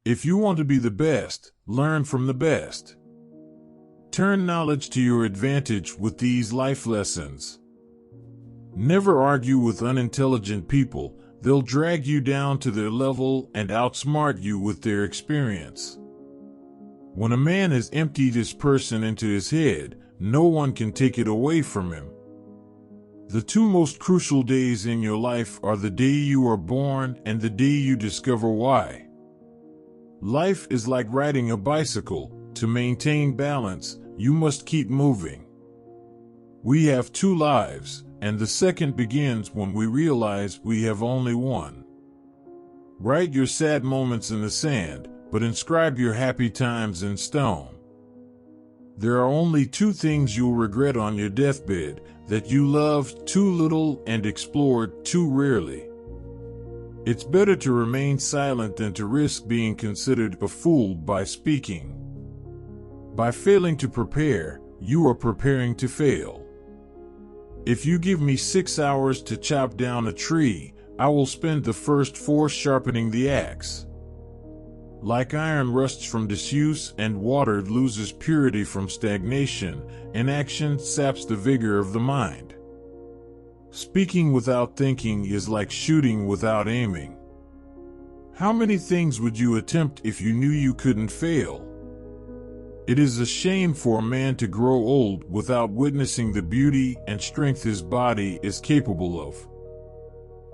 If you want to be the best, learn from the best. Turn knowledge to your advantage with these life lessons. Never argue with unintelligent people. They'll drag you down to their level and outsmart you with their experience. When a man has emptied his person into his head, no one can take it away from him. The two most crucial days in your life are the day you are born and the day you discover why. Life is like riding a bicycle. To maintain balance, you must keep moving. We have two lives, and the second begins when we realize we have only one. Write your sad moments in the sand, but inscribe your happy times in stone. There are only two things you'll regret on your deathbed: that you loved too little and explored too rarely. It's better to remain silent than to risk being considered a fool by speaking. By failing to prepare, you are preparing to fail. If you give me 6 hours to chop down a tree, I will spend the first 4 sharpening the axe. Like iron rusts from disuse and water loses purity from stagnation, inaction saps the vigor of the mind. Speaking without thinking is like shooting without aiming. How many things would you attempt if you knew you couldn't fail? It is a shame for a man to grow old without witnessing the beauty and strength his body is capable of.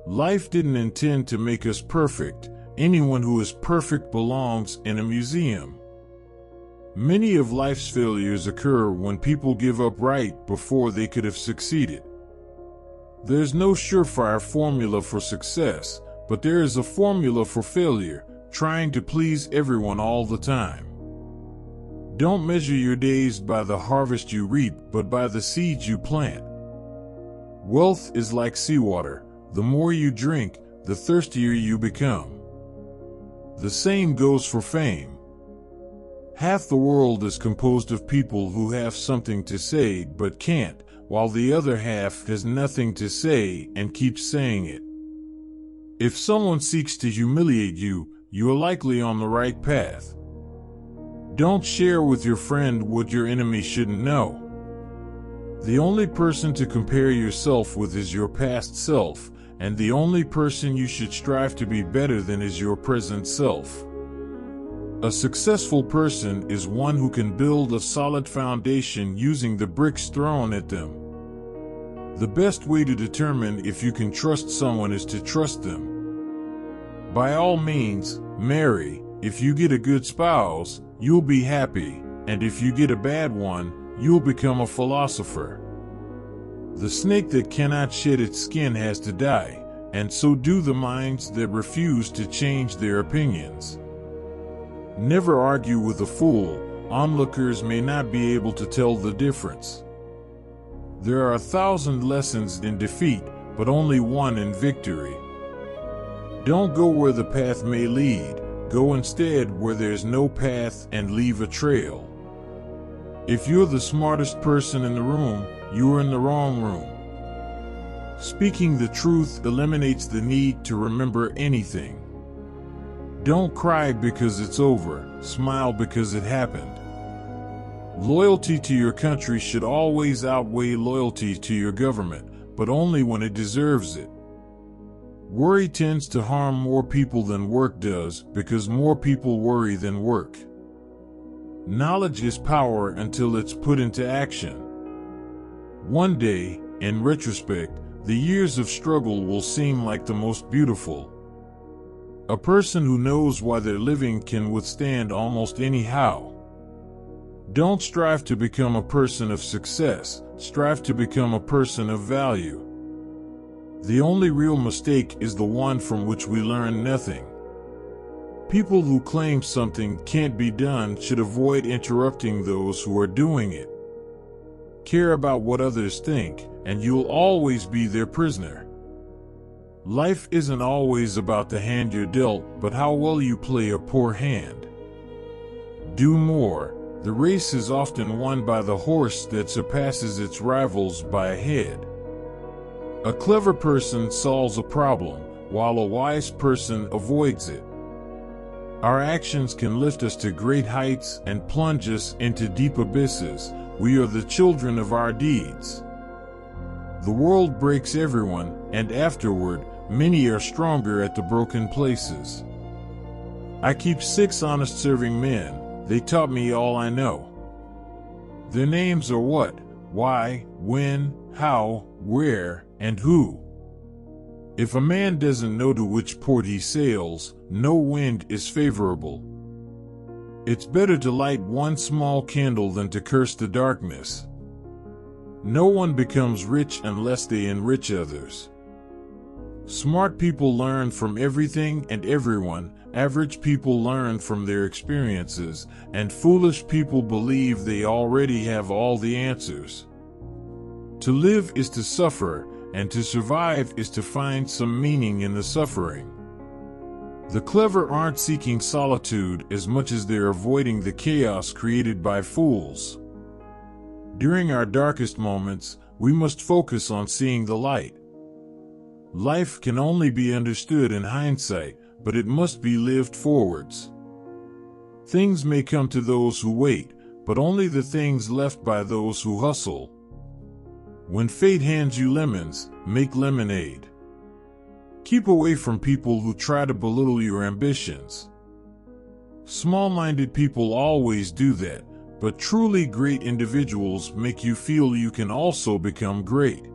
Life didn't intend to make us perfect. Anyone who is perfect belongs in a museum. Many of life's failures occur when people give up right before they could have succeeded. There's no surefire formula for success, but there is a formula for failure: trying to please everyone all the time. Don't measure your days by the harvest you reap, but by the seeds you plant. Wealth is like seawater. The more you drink, the thirstier you become. The same goes for fame. Half the world is composed of people who have something to say but can't, while the other half has nothing to say and keeps saying it. If someone seeks to humiliate you, you are likely on the right path. Don't share with your friend what your enemy shouldn't know. The only person to compare yourself with is your past self, and the only person you should strive to be better than is your present self. A successful person is one who can build a solid foundation using the bricks thrown at them. The best way to determine if you can trust someone is to trust them. By all means, marry. If you get a good spouse, you'll be happy, and if you get a bad one, you'll become a philosopher. The snake that cannot shed its skin has to die, and so do the minds that refuse to change their opinions. Never argue with a fool. Onlookers may not be able to tell the difference. There are 1,000 lessons in defeat, but only one in victory. Don't go where the path may lead. Go instead where there's no path and leave a trail. If you're the smartest person in the room, you are in the wrong room. Speaking the truth eliminates the need to remember anything. Don't cry because it's over. Smile because it happened. Loyalty to your country should always outweigh loyalty to your government, but only when it deserves it. Worry tends to harm more people than work does, because more people worry than work. Knowledge is power until it's put into action. One day, in retrospect, the years of struggle will seem like the most beautiful. A person who knows why they're living can withstand almost any how. Don't strive to become a person of success, strive to become a person of value. The only real mistake is the one from which we learn nothing. People who claim something can't be done should avoid interrupting those who are doing it. Care about what others think, and you'll always be their prisoner. Life isn't always about the hand you're dealt, but how well you play a poor hand. Do more. The race is often won by the horse that surpasses its rivals by a head. A clever person solves a problem, while a wise person avoids it. Our actions can lift us to great heights and plunge us into deep abysses. We are the children of our deeds. The world breaks everyone, and afterward, many are stronger at the broken places. I keep 6 honest serving men. They taught me all I know. Their names are what, why, when, how, where, and who. If a man doesn't know to which port he sails, no wind is favorable. It's better to light one small candle than to curse the darkness. No one becomes rich unless they enrich others. Smart people learn from everything and everyone, average people learn from their experiences, and foolish people believe they already have all the answers. To live is to suffer, and to survive is to find some meaning in the suffering. The clever aren't seeking solitude as much as they're avoiding the chaos created by fools. During our darkest moments, we must focus on seeing the light. Life can only be understood in hindsight, but it must be lived forwards. Things may come to those who wait, but only the things left by those who hustle. When fate hands you lemons, make lemonade. Keep away from people who try to belittle your ambitions. Small-minded people always do that, but truly great individuals make you feel you can also become great.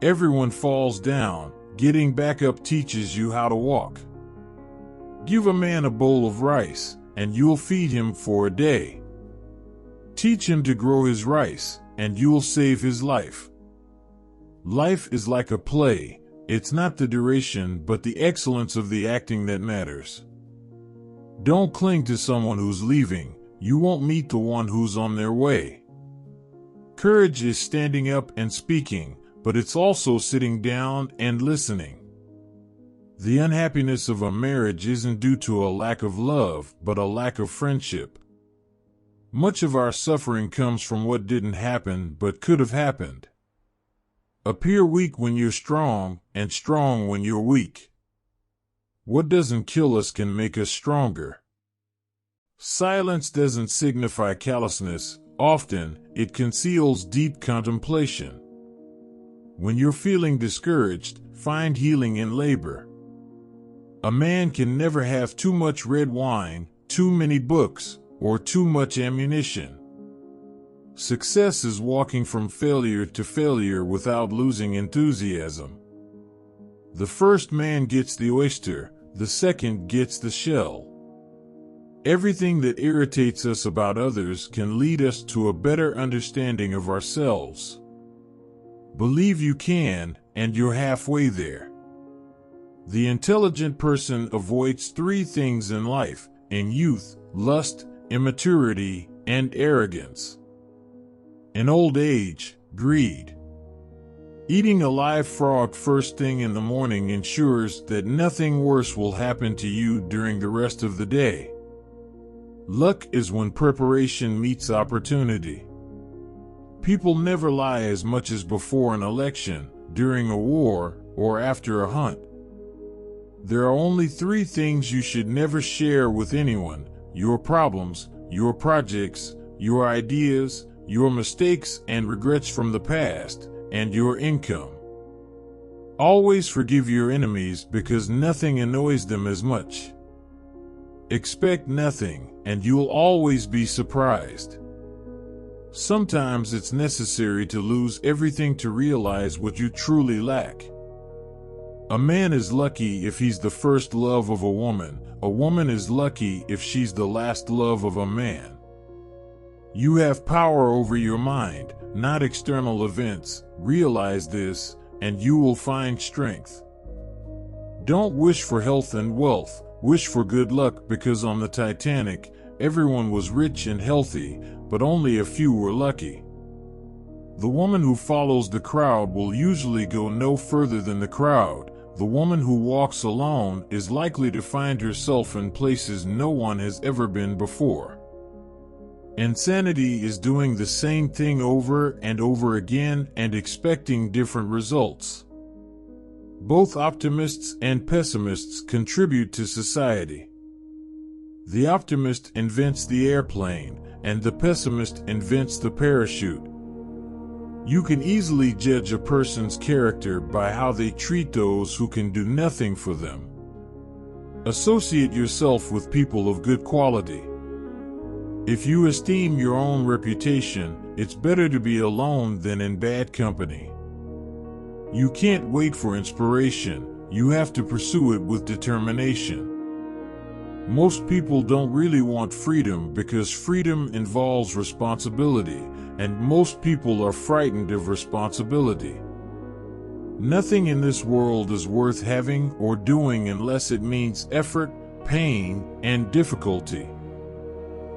Everyone falls down. Getting back up teaches you how to walk. Give a man a bowl of rice, and you'll feed him for a day. Teach him to grow his rice, and you'll save his life. Life is like a play. It's not the duration but the excellence of the acting that matters. Don't cling to someone who's leaving. You won't meet the one who's on their way. Courage is standing up and speaking, but it's also sitting down and listening. The unhappiness of a marriage isn't due to a lack of love, but a lack of friendship. Much of our suffering comes from what didn't happen but could have happened. Appear weak when you're strong, and strong when you're weak. What doesn't kill us can make us stronger. Silence doesn't signify callousness. Often, it conceals deep contemplation. When you're feeling discouraged, find healing in labor. A man can never have too much red wine, too many books, or too much ammunition. Success is walking from failure to failure without losing enthusiasm. The first man gets the oyster, the second gets the shell. Everything that irritates us about others can lead us to a better understanding of ourselves. Believe you can, and you're halfway there. The intelligent person avoids 3 things in life: in youth, lust, immaturity, and arrogance. In old age, greed. Eating a live frog first thing in the morning ensures that nothing worse will happen to you during the rest of the day. Luck is when preparation meets opportunity. People never lie as much as before an election, during a war, or after a hunt. There are only 3 things you should never share with anyone: your problems, your projects, your ideas, your mistakes and regrets from the past, and your income. Always forgive your enemies because nothing annoys them as much. Expect nothing, and you'll always be surprised. Sometimes it's necessary to lose everything to realize what you truly lack. A man is lucky if he's the first love of a woman. A woman is lucky if she's the last love of a man. You have power over your mind, not external events. Realize this, and you will find strength. Don't wish for health and wealth. Wish for good luck, because on the Titanic, everyone was rich and healthy, but only a few were lucky. The woman who follows the crowd will usually go no further than the crowd. The woman who walks alone is likely to find herself in places no one has ever been before. Insanity is doing the same thing over and over again and expecting different results. Both optimists and pessimists contribute to society. The optimist invents the airplane, and the pessimist invents the parachute. You can easily judge a person's character by how they treat those who can do nothing for them. Associate yourself with people of good quality. If you esteem your own reputation, it's better to be alone than in bad company. You can't wait for inspiration, you have to pursue it with determination. Most people don't really want freedom because freedom involves responsibility, and most people are frightened of responsibility. Nothing in this world is worth having or doing unless it means effort, pain, and difficulty.